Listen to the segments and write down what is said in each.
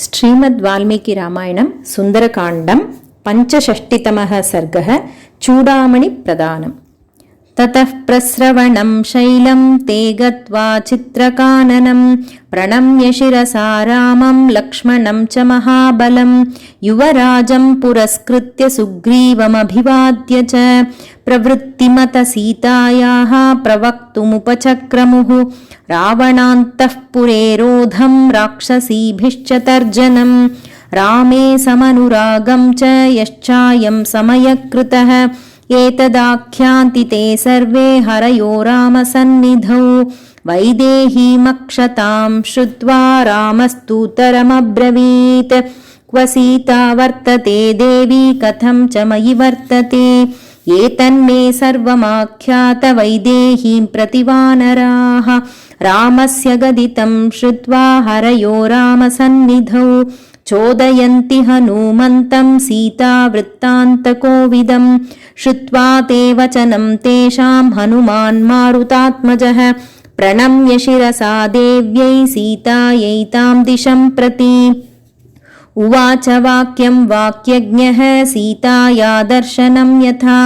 श्रीमद्वाल्मीकि रामायणं सुन्दरकाण्डं पञ्चषष्टितमः सर्गः चूडामणिप्रदानम्। ततः प्रस्रवणं शैलं ते गत्वा चित्रकाननं प्रणम्य शिरसा रामं लक्ष्मणं च महाबलं युवराजं पुरस्कृत्य सुग्रीवमभिवाद्य च प्रवृत्तिमत सीतायाः प्रवक्तुमुपचक्रमुः रावणान्तःपुरे रोधं राक्षसीभिश्च तर्जनं रामे समनुरागं च यश्चायं समयकृतः एतदाख्यान्ति ते सर्वे हरयो रामसन्निधौ वैदेहीमक्षतां श्रुत्वा रामस्तुतरमब्रवीत् क्व सीता वर्तते देवी कथं च मयि वर्तते एतन्मे सर्वमाख्यात वैदेहीं प्रतिवानराः रामस्य गदितं श्रुत्वा हरयो रामसन्निधौ चोदयन्ति हनूमन्तं सीतावृत्तान्तकोविदं श्रुत्वा ते वचनं तेषां हनुमान् मारुतात्मजः प्रणम्य शिरसा देव्यै सीतायै तां दिशं प्रति उवाच वाक्यं वाक्यज्ञः सीताया दर्शनं यथा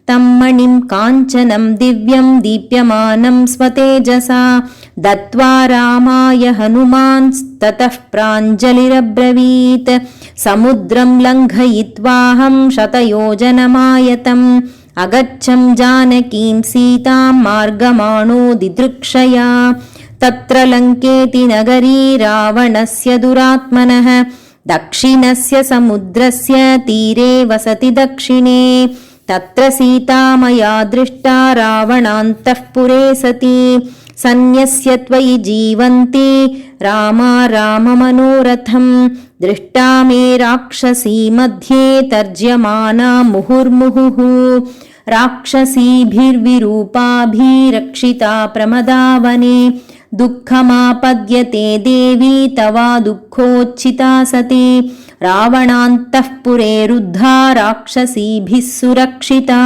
तं मणिं काञ्चनं दिव्यं दीप्यमानं स्वतेजसा दत्त्वा रामाय हनुमांस्ततः प्राञ्जलिरब्रवीत् समुद्रं लङ्घयित्वाहं शतयोजनमायतम् अगच्छं जानकीं सीतां मार्गमाणो दिदृक्षया तत्र लङ्केति नगरी रावणस्य दुरात्मनः दक्षिणस्य समुद्रस्य तीरे वसति दक्षिणे तत्र सीता मया दृष्टा रावणान्तःपुरे सती सन्न्यस्य त्वयि जीवन्ति रामा राममनोरथं दृष्टा मे राक्षसी मध्ये तर्ज्यमाना मुहुर्मुहुः राक्षसीभिर्विरूपाभिरक्षिता प्रमदावने दुःखमापद्यते देवी तवा दुःखोच्चिता सती रावणान्तःपुरे रुद्धा राक्षसीभिः सुरक्षिता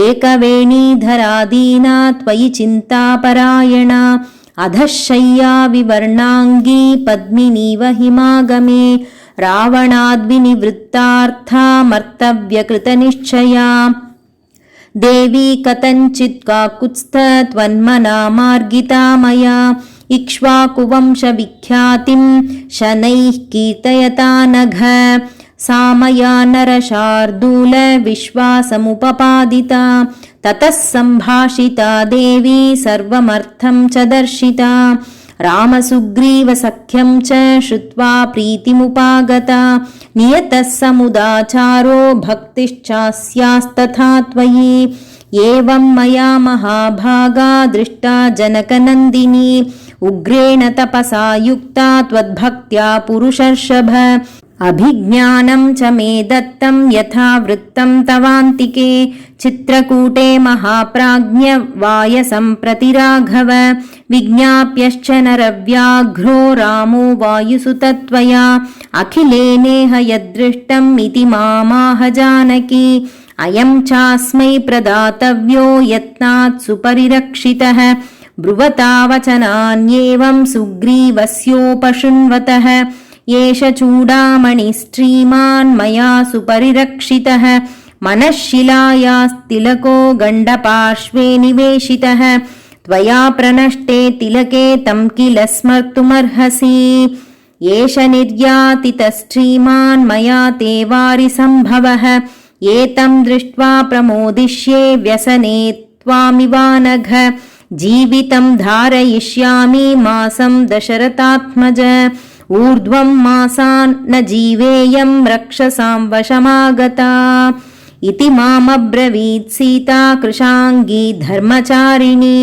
एकवेणीधरा दीना त्वयि चिन्तापरायणा अधः शय्या विवर्णाङ्गी पद्मिनीव हिमागमे रावणाद्विनिवृत्तार्था मर्तव्यकृतनिश्चया देवी कथञ्चित् काकुत्स्थत्वन्मना मार्गिता मया इक्ष्वाकुवंशविख्यातिं शनैः कीर्तयता नघ सा मया नरशार्दूल विश्वासमुपपादिता ततः सम्भाषिता देवी सर्वमर्थं च दर्शिता रामसुग्रीवसख्यं च श्रुत्वा प्रीतिमुपागता नियतः समुदाचारो भक्तिश्चास्यास्तथा त्वयि एवं मया महाभागा दृष्टा जनकनन्दिनी उग्रेण तपसा युक्ता त्वद्भक्त्या पुरुषर्षभ अभिज्ञानं च मे दत्तं यथा वृत्तं तवान्तिके चित्रकूटे महाप्राज्ञ वायसं प्रति राघव विज्ञाप्यश्च नरव्याघ्रो रामो वायुसुतत्वया अखिलेनेह यद्दृष्टम् इति मामाह जानकी अयं चास्मै प्रदातव्यो यत्नात् सुपरिरक्षितः ब्रुवता वचनान्येवं सुग्रीवस्योपशृण्वतः एष चूडामणिस्त्रीमान् मया सुपरिरक्षितः मनःशिलायास्तिलको गण्डपार्श्वे निवेशितः त्वया प्रनष्टे तिलके तं किल स्मर्तुमर्हसि एष निर्यातितस्त्रीमान् मया ते वारिसम्भवः एतं दृष्ट्वा प्रमोदिष्ये व्यसने त्वामिवानघ जीवितं धारयिष्यामि मासं दशरथात्मज ऊर्ध्वं मासान् न जीवेयं रक्षसां वशमागता इति मामब्रवीत् सीता कृशाङ्गी धर्मचारिणी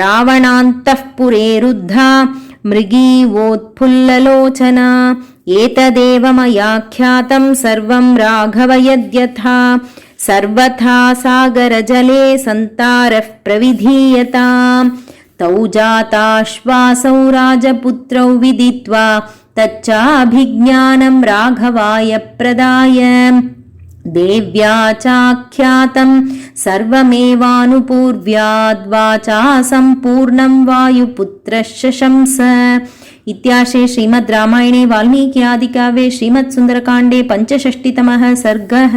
रावणान्तःपुरे रुद्धा मृगीवोत्फुल्ललोचना एतदेव मया ख्यातं सर्वं राघव यद्यथा सर्वथा सागरजले सन्तारः प्रविधीयताम् तौ जाताश्वासौ राजपुत्रौ विदित्वा तच्चाभिज्ञानं राघवाय प्रदाय देव्या चाख्यातं सर्वमेवानुपूर्व्याद्वाचा सम्पूर्णं वायुपुत्रः शशंस इत्यार्षे श्रीमद् रामायणे वाल्मीकि आदिकाव्ये श्रीमत्सुन्दरकाण्डे 65तमः सर्गः।